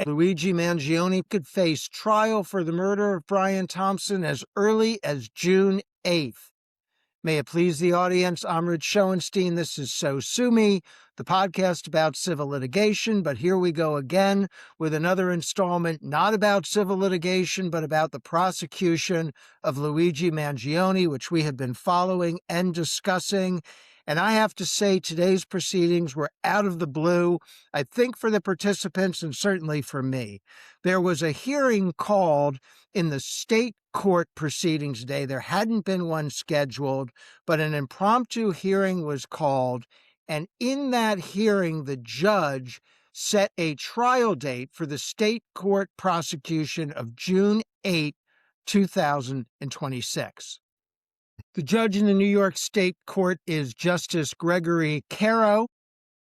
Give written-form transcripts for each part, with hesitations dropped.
Luigi Mangione could face trial for the murder of Brian Thompson as early as June 8th. May it please the audience, I'm Rich Schoenstein. This is So Sue Me, the podcast about civil litigation. But here we go again with another installment, not about civil litigation, but about the prosecution of Luigi Mangione, which we have been following and discussing. And I have to say, today's proceedings were out of the blue, I think for the participants and certainly for me. There was a hearing called in the state court proceedings today. There hadn't been one scheduled, but an impromptu hearing was called. And in that hearing, the judge set a trial date for the state court prosecution of June 8, 2026. The judge in the New York State Court is Justice Gregory Caro,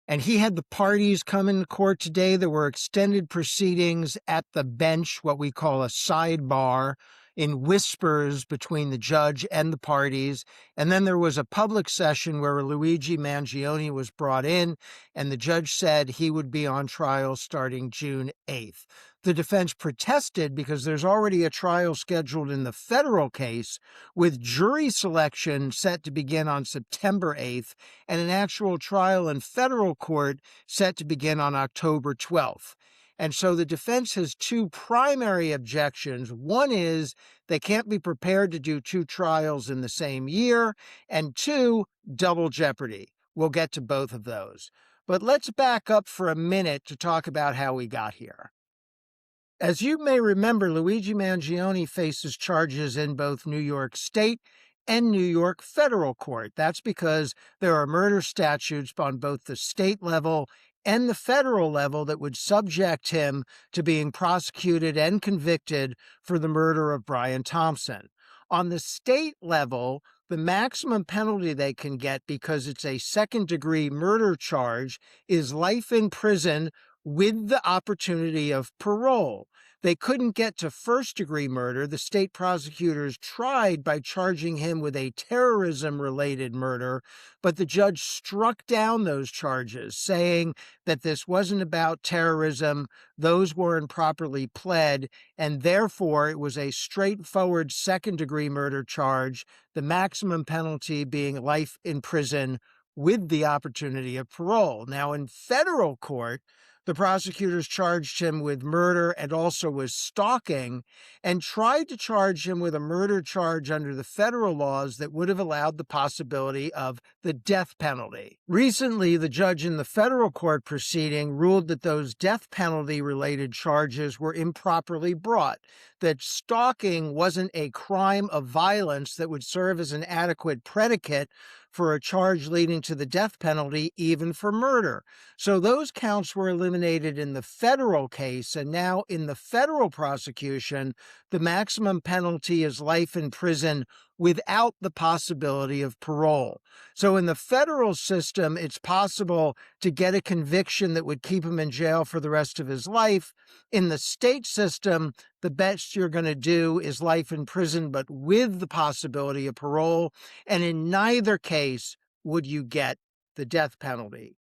and he had the parties come into court today. There were extended proceedings at the bench, what we call a sidebar, in whispers between the judge and the parties. And then there was a public session where Luigi Mangione was brought in, and the judge said he would be on trial starting June 8th. The defense protested because there's already a trial scheduled in the federal case with jury selection set to begin on September 8th and an actual trial in federal court set to begin on October 12th. And so the defense has two primary objections. One is they can't be prepared to do two trials in the same year, and two, double jeopardy. We'll get to both of those. But let's back up for a minute to talk about how we got here. As you may remember, Luigi Mangione faces charges in both New York State and New York federal court. That's because there are murder statutes on both the state level and the federal level that would subject him to being prosecuted and convicted for the murder of Brian Thompson. On the state level, the maximum penalty they can get, because it's a second-degree murder charge, is life in prison with the opportunity of parole. They couldn't get to first-degree murder. The state prosecutors tried by charging him with a terrorism-related murder, but the judge struck down those charges, saying that this wasn't about terrorism, those weren't properly pled, and therefore it was a straightforward second-degree murder charge, the maximum penalty being life in prison with the opportunity of parole. Now, in federal court, the prosecutors charged him with murder and also with stalking, and tried to charge him with a murder charge under the federal laws that would have allowed the possibility of the death penalty. Recently, the judge in the federal court proceeding ruled that those death penalty-related charges were improperly brought, that stalking wasn't a crime of violence that would serve as an adequate predicate for a charge leading to the death penalty, even for murder. So those counts were eliminated in the federal case, and now in the federal prosecution, the maximum penalty is life in prison without the possibility of parole. So in the federal system, it's possible to get a conviction that would keep him in jail for the rest of his life. In the state system, the best you're going to do is life in prison, but with the possibility of parole. And in neither case would you get the death penalty.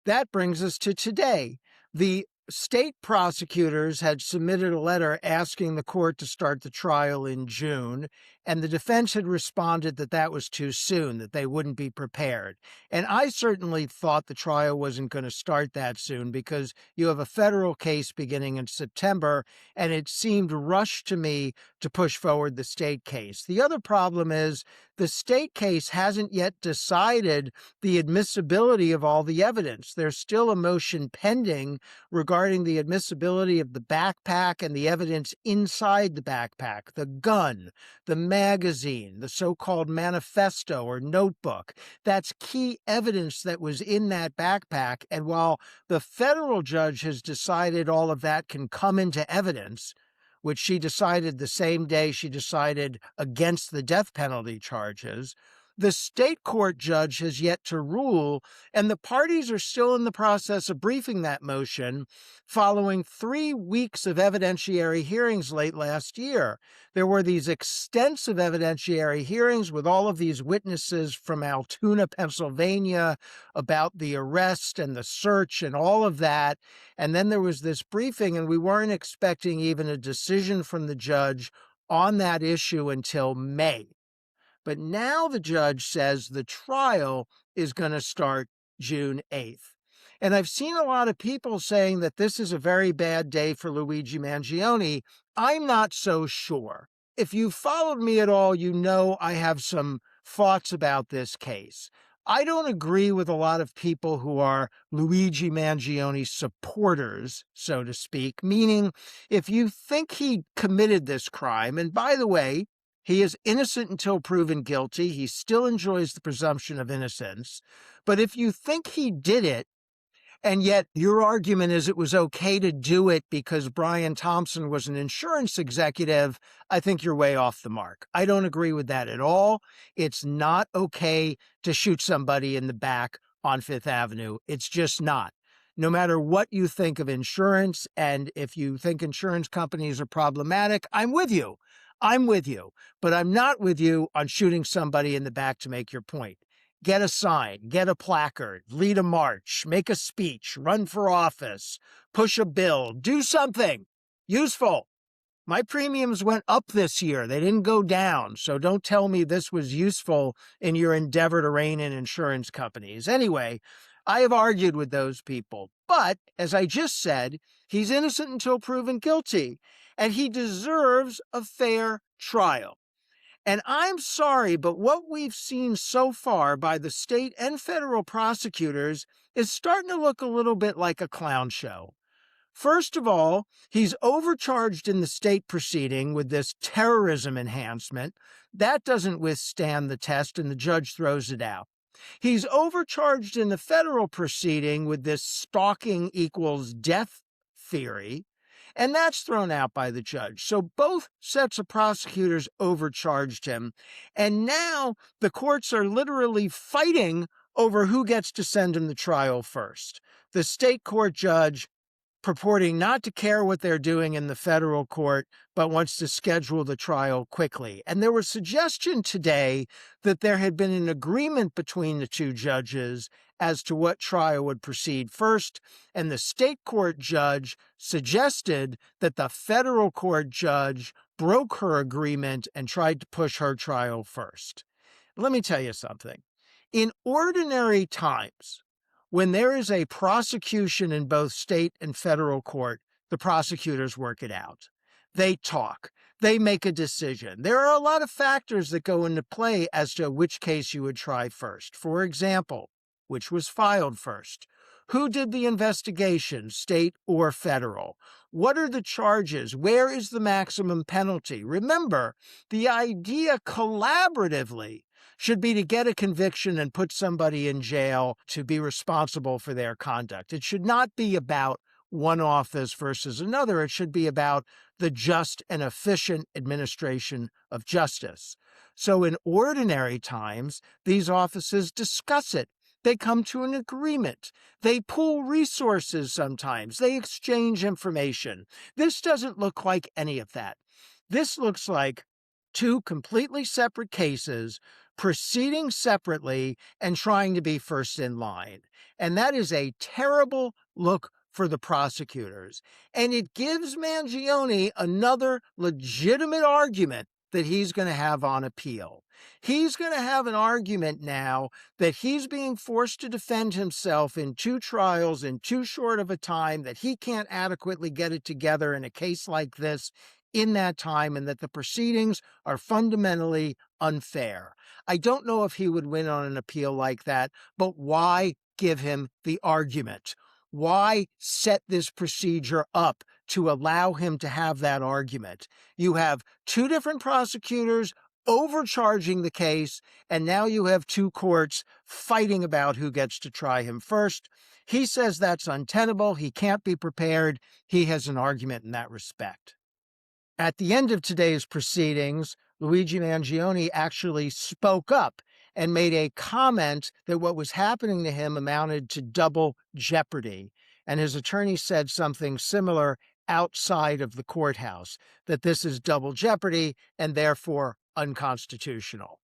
That brings us to today. The state prosecutors had submitted a letter asking the court to start the trial in June, and the defense had responded that that was too soon, that they wouldn't be prepared. And I certainly thought the trial wasn't going to start that soon because you have a federal case beginning in September, and it seemed rushed to me to push forward the state case. The other problem is the state case hasn't yet decided the admissibility of all the evidence. There's still a motion pending regarding the admissibility of the backpack and the evidence inside the backpack, the gun, the magazine, the so-called manifesto or notebook. That's key evidence that was in that backpack. And while the federal judge has decided all of that can come into evidence, which she decided the same day she decided against the death penalty charges, The state court judge has yet to rule, and the parties are still in the process of briefing that motion following 3 weeks of evidentiary hearings late last year. There were these extensive evidentiary hearings with all of these witnesses from Altoona, Pennsylvania, about the arrest and the search and all of that. And then there was this briefing, and we weren't expecting even a decision from the judge on that issue until May. But now the judge says the trial is going to start June 8th. And I've seen a lot of people saying that this is a very bad day for Luigi Mangione. I'm not so sure. If you've followed me at all, you know I have some thoughts about this case. I don't agree with a lot of people who are Luigi Mangione supporters, so to speak, meaning if you think he committed this crime, and by the way, he is innocent until proven guilty. He still enjoys the presumption of innocence. But if you think he did it, and yet your argument is it was okay to do it because Brian Thompson was an insurance executive, I think you're way off the mark. I don't agree with that at all. It's not okay to shoot somebody in the back on Fifth Avenue. It's just not. No matter what you think of insurance, and if you think insurance companies are problematic, I'm with you. I'm with you, but I'm not with you on shooting somebody in the back to make your point. Get a sign, get a placard, lead a march, make a speech, run for office, push a bill, do something useful. My premiums went up this year. They didn't go down. So don't tell me this was useful in your endeavor to rein in insurance companies. Anyway, I have argued with those people. But as I just said, he's innocent until proven guilty, and he deserves a fair trial. And I'm sorry, but what we've seen so far by the state and federal prosecutors is starting to look a little bit like a clown show. First of all, he's overcharged in the state proceeding with this terrorism enhancement. That doesn't withstand the test, and the judge throws it out. He's overcharged in the federal proceeding with this stalking equals death theory, and that's thrown out by the judge. So both sets of prosecutors overcharged him, and now the courts are literally fighting over who gets to send him to trial first. The state court judge purporting not to care what they're doing in the federal court, but wants to schedule the trial quickly. And there was suggestion today that there had been an agreement between the two judges as to what trial would proceed first, and the state court judge suggested that the federal court judge broke her agreement and tried to push her trial first. Let me tell you something. In ordinary times, when there is a prosecution in both state and federal court, the prosecutors work it out. They talk. They make a decision. There are a lot of factors that go into play as to which case you would try first. For example, which was filed first? Who did the investigation, state or federal? What are the charges? Where is the maximum penalty? Remember, the idea collaboratively should be to get a conviction and put somebody in jail to be responsible for their conduct. It should not be about one office versus another. It should be about the just and efficient administration of justice. So in ordinary times, these offices discuss it. They come to an agreement. They pool resources sometimes. They exchange information. This doesn't look like any of that. This looks like two completely separate cases proceeding separately and trying to be first in line. And that is a terrible look for the prosecutors. And it gives Mangione another legitimate argument that he's going to have on appeal. He's going to have an argument now that he's being forced to defend himself in two trials in too short of a time, that he can't adequately get it together in a case like this in that time, and that the proceedings are fundamentally unfair. I don't know if he would win on an appeal like that, but why give him the argument? Why set this procedure up to allow him to have that argument? You have two different prosecutors overcharging the case, and now you have two courts fighting about who gets to try him first. He says that's untenable. He can't be prepared. He has an argument in that respect. At the end of today's proceedings, Luigi Mangione actually spoke up, and made a comment that what was happening to him amounted to double jeopardy. And his attorney said something similar outside of the courthouse, that this is double jeopardy and therefore unconstitutional.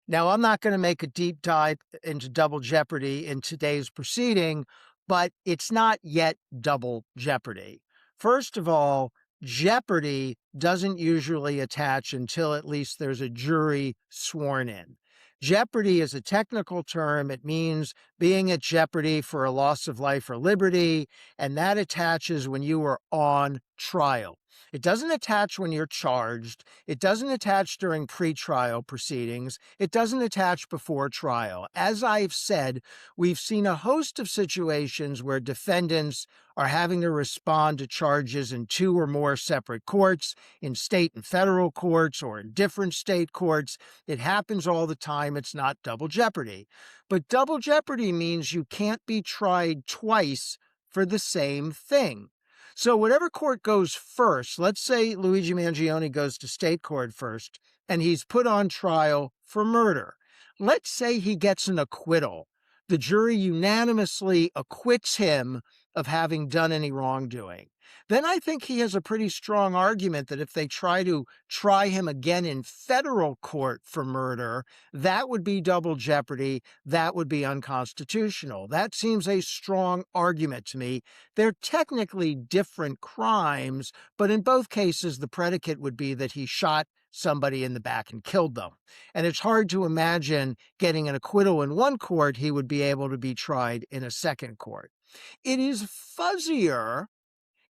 Now, I'm not going to make a deep dive into double jeopardy in today's proceeding, but it's not yet double jeopardy. First of all, jeopardy doesn't usually attach until at least there's a jury sworn in. Jeopardy is a technical term. It means being at jeopardy for a loss of life or liberty, and that attaches when you are on trial. It doesn't attach when you're charged. It doesn't attach during pretrial proceedings. It doesn't attach before trial. As I've said, we've seen a host of situations where defendants are having to respond to charges in 2 or more separate courts, in state and federal courts, or in different state courts. It happens all the time. It's not double jeopardy. But double jeopardy means you can't be tried twice for the same thing. So whatever court goes first, let's say Luigi Mangione goes to state court first, and he's put on trial for murder. Let's say he gets an acquittal. The jury unanimously acquits him of having done any wrongdoing. Then I think he has a pretty strong argument that if they try to try him again in federal court for murder, that would be double jeopardy. That would be unconstitutional. That seems a strong argument to me. They're technically different crimes, but in both cases, the predicate would be that he shot somebody in the back and killed them. And it's hard to imagine getting an acquittal in one court, he would be able to be tried in a second court. It is fuzzier.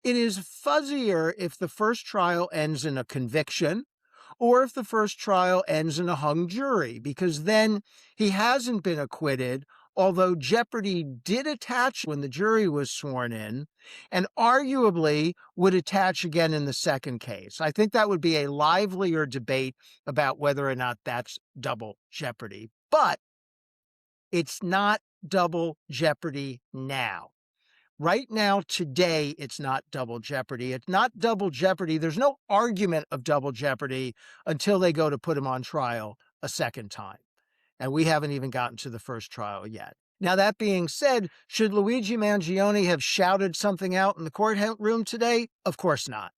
It is fuzzier if the first trial ends in a conviction or if the first trial ends in a hung jury, because then he hasn't been acquitted, although jeopardy did attach when the jury was sworn in, and arguably would attach again in the second case. I think that would be a livelier debate about whether or not that's double jeopardy. But it's not double jeopardy now. Right now, today, it's not double jeopardy. It's not double jeopardy. There's no argument of double jeopardy until they go to put him on trial a second time. And we haven't even gotten to the first trial yet. Now, that being said, should Luigi Mangione have shouted something out in the courtroom today? Of course not.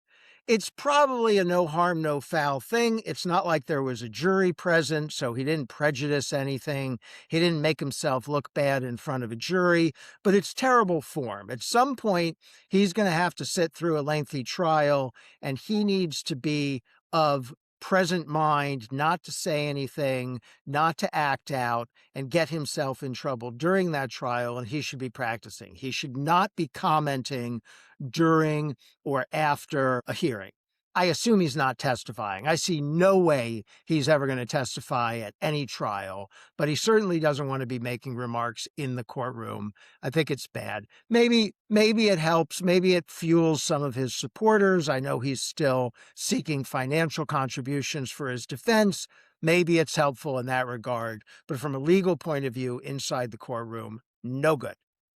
It's probably a no harm, no foul thing. It's not like there was a jury present, so he didn't prejudice anything. He didn't make himself look bad in front of a jury, but it's terrible form. At some point, he's going to have to sit through a lengthy trial, and he needs to be of present mind, not to say anything, not to act out, and get himself in trouble during that trial, and he should be practicing. He should not be commenting during or after a hearing. I assume he's not testifying. I see no way he's ever going to testify at any trial, but he certainly doesn't want to be making remarks in the courtroom. I think it's bad. Maybe it helps. Maybe it fuels some of his supporters. I know he's still seeking financial contributions for his defense. Maybe it's helpful in that regard. But from a legal point of view, inside the courtroom, no good.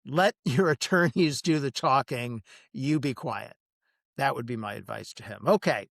Let your attorneys do the talking. You be quiet. That would be my advice to him. Okay,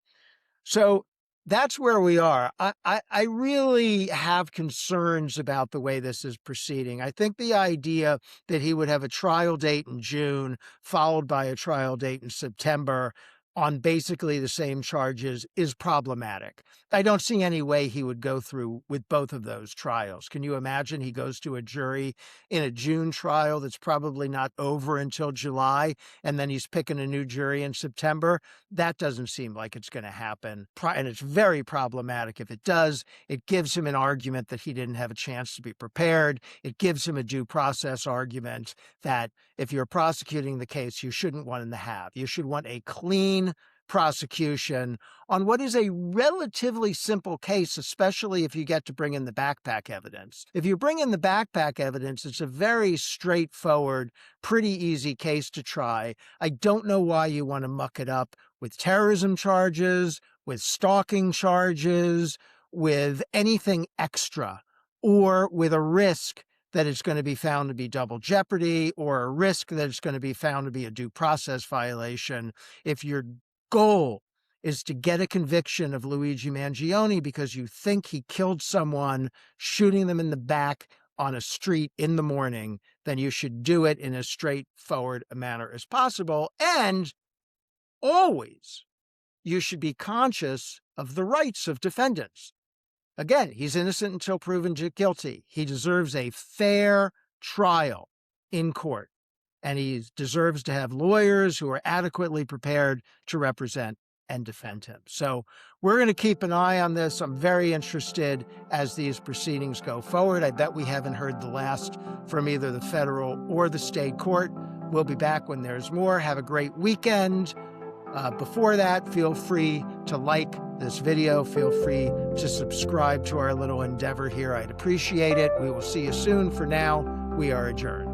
so that's where we are. I really have concerns about the way this is proceeding. I think the idea that he would have a trial date in June followed by a trial date in September on basically the same charges is problematic. I don't see any way he would go through with both of those trials. Can you imagine he goes to a jury in a June trial that's probably not over until July, and then he's picking a new jury in September? That doesn't seem like it's going to happen. And it's very problematic if it does. It gives him an argument that he didn't have a chance to be prepared. It gives him a due process argument that if you're prosecuting the case, you shouldn't want to have. You should want a clean prosecution on what is a relatively simple case, especially if you get to bring in the backpack evidence. If you bring in the backpack evidence, it's a very straightforward, pretty easy case to try. I don't know why you want to muck it up with terrorism charges, with stalking charges, with anything extra, or with a risk that it's going to be found to be double jeopardy, or a risk that it's going to be found to be a due process violation. If your goal is to get a conviction of Luigi Mangione because you think he killed someone, shooting them in the back on a street in the morning, then you should do it in as straightforward a manner as possible. And always, you should be conscious of the rights of defendants. Again, he's innocent until proven guilty. He deserves a fair trial in court, and he deserves to have lawyers who are adequately prepared to represent and defend him. So we're going to keep an eye on this. I'm very interested as these proceedings go forward. I bet we haven't heard the last from either the federal or the state court. We'll be back when there's more. Have a great weekend. Before that, feel free to like this video. Feel free to subscribe to our little endeavor here. I'd appreciate it. We will see you soon. For now, we are adjourned.